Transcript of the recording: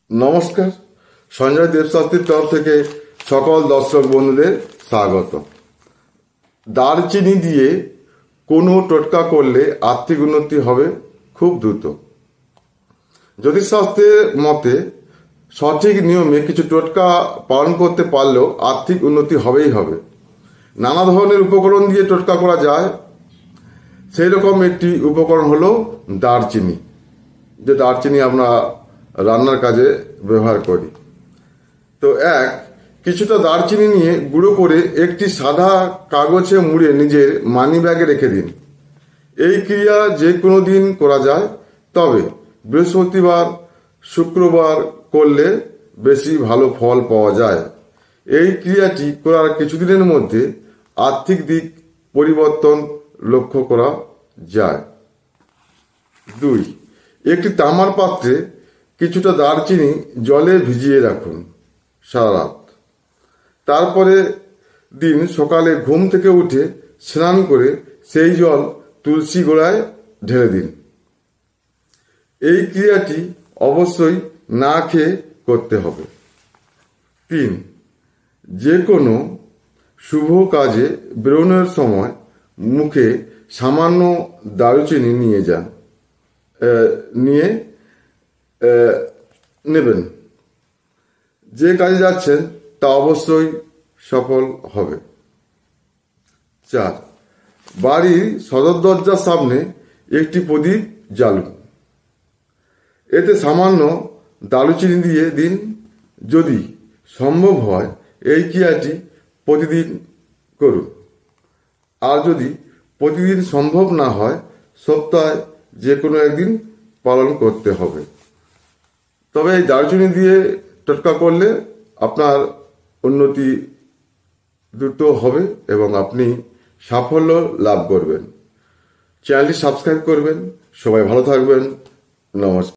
নমস্কার, সঞ্জয় দেবশাস্ত্রীর তরফ থেকে সকল দর্শক বন্ধুদের স্বাগত। দারচিনি দিয়ে কোনো টোটকা করলে আর্থিক উন্নতি হবে খুব দ্রুত। জ্যোতিষশাস্ত্রের মতে সঠিক নিয়মে কিছু টোটকা পালন করতে পারলেও আর্থিক উন্নতি হবেই হবে। নানা ধরনের উপকরণ দিয়ে টোটকা করা যায়, সেই রকম একটি উপকরণ হলো দারচিনি। যে দারচিনি আমরা রান্নার কাজে ব্যবহার করি। তো কিছুটা দারচিনি নিয়ে গুঁড়ো করে একটি সাদা কাগজে মুড়ে নিজের মানি ব্যাগে রেখে দিন। এই ক্রিয়া যে কোনো দিন করা যায়, তবে বৃহস্পতিবার শুক্রবার করলে বেশি ভালো ফল পাওয়া যায়। এই ক্রিয়াটি করার কিছুদিনের মধ্যে আর্থিক দিক পরিবর্তন লক্ষ্য করা যায়। 2. একটি তামার পাত্রে কিছুটা দারচিনি জলে ভিজিয়ে রাখুন সারা রাত। তারপরে দিন সকালে ঘুম থেকে উঠে স্নান করে সেই জল তুলসী গোড়ায় ঢেলে দিন। এই ক্রিয়াটি অবশ্যই না খেয়ে করতে হবে। 3. যে কোনো শুভ কাজে বেরোনোর সময় মুখে সামান্য দারুচিনি নিয়ে নেবেন। যে কাজে যাচ্ছেন তা অবশ্যই সফল হবে। 4. বাড়ির সদর দরজার সামনে একটি প্রদীপ জ্বালুন। এতে সামান্য দারুচিনি দিয়ে দিন। যদি সম্ভব হয় এই ক্রিয়াটি প্রতিদিন করুন, আর যদি প্রতিদিন সম্ভব না হয় সপ্তাহে যে কোনো একদিন পালন করতে হবে। তবে এই দারচিনি দিয়ে টোটকা করলে আপনার উন্নতি দ্রুত হবে এবং আপনি সাফল্য লাভ করবেন। চ্যানেলটি সাবস্ক্রাইব করবেন। সবাই ভালো থাকবেন। নমস্কার।